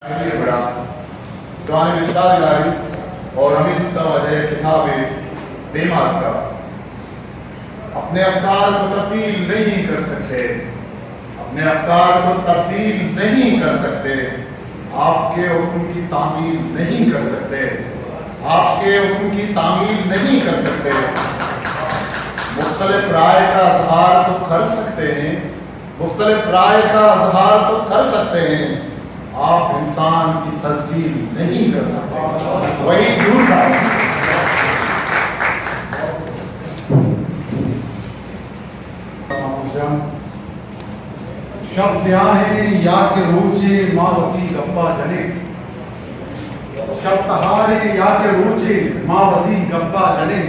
بڑا قرآن مثال داری اور ہمیں سنتا وجہ کتاب دیمات کا اپنے افکار کو تبدیل نہیں کر سکتے، اپنے افکار کو تبدیل نہیں کر سکتے، آپ کے حکم کی تعمیل نہیں کر سکتے، آپ کے حکم کی تعمیل نہیں کر سکتے۔ مختلف رائے کا اظہار تو کر سکتے ہیں، مختلف رائے کا اظہار تو کر سکتے ہیں، آپ انسان کی تصویر نہیں کر سکتے۔ وہی دور تھا۔ شب سیاہ ہے یا کہ روچے ماں وتی گپا جنے، شب تہار ہے یا کہ روچے ماں وتی گپا جنے،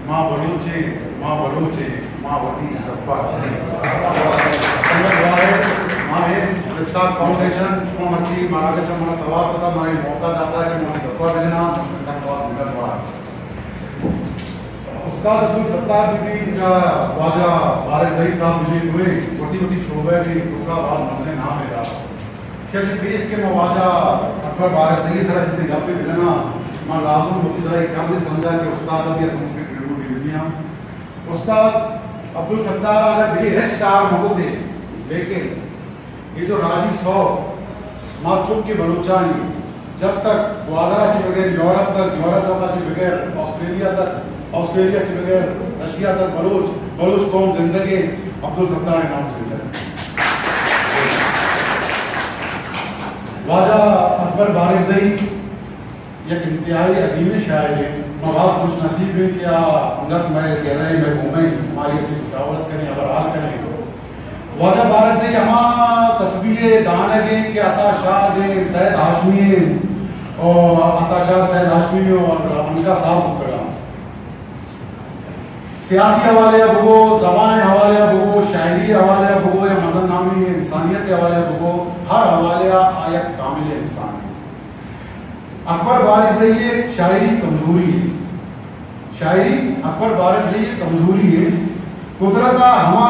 ماں بلوچے ماں بلوچے ماں وتی گپا جنے۔ رسالت فاؤنڈیشن شما مرچی ماراگا شما توار پتا مانے موقع داتا ہے کہ مانے گپا بجنا سنواس مددوار استاد عبدالستار بھی جا واجہ بارک زہی صاحب مجھے ہوئے وٹی وٹی شعبہ بھی دکھا بعد مزنے نام میرا شیخ پیس کے مواجہ اکبر بارک زہی سرہ چیزیں گپے بلنا ماں لازم ہوتی سرہ ایک کام سے سمجھا کہ استاد ابھی اکمل کے پیڑوں کی بدیاں استاد عبدالستار آگا دلی رچ کار مگو دے، لیکن یہ جو راجی سو ماں چپ کی بلوچانی جب تک گوادرہ سے بغیر یورپ تک، یورپ سے بغیر آسٹریلیا تک، آسٹریلیا سے بغیر رشیا تک بلوچ قوم زندگی عبدالستار نام سے بغیر واجہ اکبر بارک زئی یک انتہائی عظیم شاعر ہے۔ نواز خوش نصیب ہے کیا انگت میں کہہ رہے میں گھومیں ہماری اچھی مشاورت کریں ابرحال کریں۔ واجہ بارک زئی ہما تصویر دانگیں کہ عطا شاہ دیں سید ہاشمی اور عطا شاہ سید ہاشمی اور ان کا صاحب اترا سیاسی حوالے بگو، زبان حوالے بگو، شاعری حوالے بگو یا مذہب نامی انسانیت حوالے بگو، ہر حوالے آیا کامل انسان ہے۔ اکبر بارک زئی ایک شاعری کمزوری ہے، شاعری اکبر بارک زئی ایک کمزوری ہے۔ قدرت ہما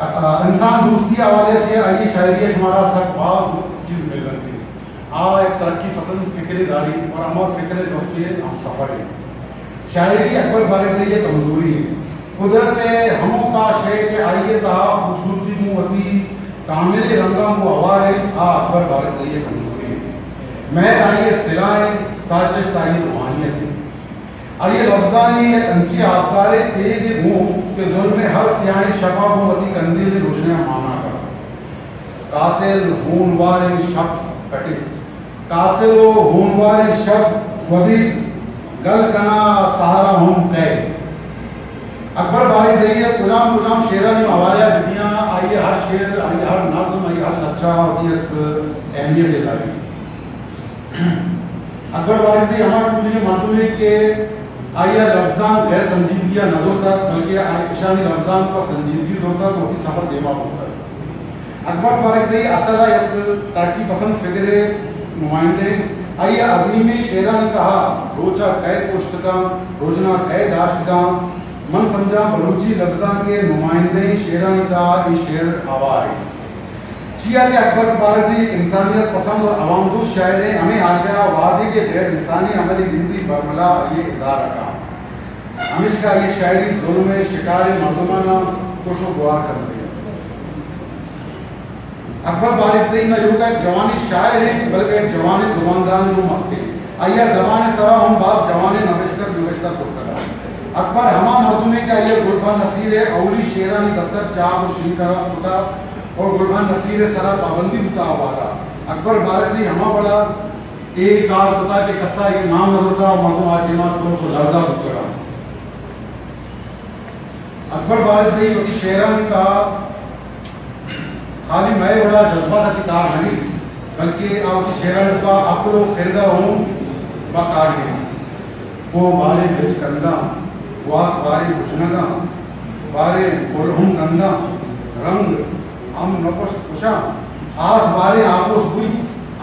انسان دوستی حوالے سے آئیے شاعری ہمارا سب بعض چیز مل رہی ہے ایک ترقی پسند فکر داری اور ہمارا فکر دوستی ہے ہم سفر ہے۔ شاعری اکبر بارک زئی ایک کمزوری ہے۔ قدرت ہموں کا شے کے آئیے کہا خوبصورتی موتی کامل رنگا کو آوارے اکبر بارک زئی ایک کمزوری ہے۔ میں آئیے سلائے سازش آئیے روحانیت ہے، آئیے لفظانی ایک انچی آبدارے تیگ ہوں کہ ظلم ہر سیاہیں شفا ہوتی کندیل روشنے مانا کر قاتل ہونوار شب کٹے، قاتل و ہونوار شب وزید گل کنا سہارا ہوں قید۔ اکبر بارک زئی کجام کجام شیرہ نے حوالہ بدیاں آئیے ہر شعر آئیے ہر نظم آئیے ہر لچہ ہوتی ایک اہمیت دے داری۔ اکبر بارک زئی ہمارے پوچھنے مردوں ہے کہ آئیے لفظان غیر سنجیدگی نظر تک بلکہ اشانی لفظان کا سنجیدگی ہوتا ہے وہ سفر دیما ہوتا ہے۔ اکبر بارک زئی اصل ایک ترقی پسند فکر نمائندے آئیے عظیم شیرہ نے کہا روچہ قید پشت کا روچنا قید داشت کا من سمجھا بلوچی لفظاں کے نمائندے شیرہ نے کہا یہ شعر آوار ہے۔ چیا کہ اکبر بارک زئی ایک انسانیت پسند اور عوام دوست شاعر ہے۔ ہمیں آجرہ وعدے کے غیر انسانی عملی گنتی برملا یہ اظہار رکھا ہمیش کا یہ شاعری ظلم شکار مردمانہ کوشو گوار کر دیا۔ اکبر بارک زئی نہ یوں کا ایک جوانی شاعر ہے بلکہ ایک جوانی زباندان و مستے آئیہ زبان سرا ہم باز جوانے نوشتہ کرتا اکبر ہما مردمے کا یہ گلبان نصیر اولی شیرانی دفتر چاہ و شیرہ ہوتا اور گلبان نصیر سرا پابندی ہوتا آوازا۔ اکبر بارک زئی ہما بڑا ایک کار ہوتا کہ کسا ایک نام نہ ہوتا اور مردم آجیمات کرو تو لرزہ ہوتا رہا۔ اکبر بارک زئی ہوتی شیرانی کا خالی میں بڑا جذبہ تھا کار نہیں بلکہ آپ کی شیرانی کا عقل و کردہ ہوں بکار گئی وہ بارے بچ کندہ واق بارے کشنگا بارے کلہم کندہ رنگ ہم نپش کشا آس بارے آپوس ہوئی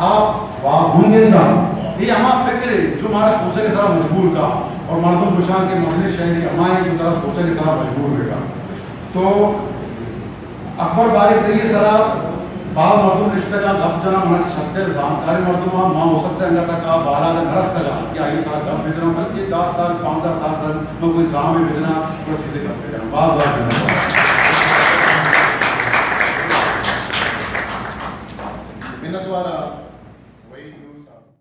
آپ ہونگندہ یہ ہمارا فکر ہے جو ہمارا سوچا کے سارا مجبور کا اور مردم کشان کے مجلس شہری ہمارے کی طرف سوچا کے سارا مجبور ہوئے گا۔ تو اکبر بارک زئی سرا بال مردم رشتہ کا گپ جنا من چھتے جانکاری مردم ماں ہو سکتے ہیں انگا تک بالا دے نرس کا کیا یہ سارا گپ بھیجنا بلکہ 10 سال 15 سال کر میں کوئی زام میں بھیجنا کوئی چیزیں گپ بھیجنا بات منت وارا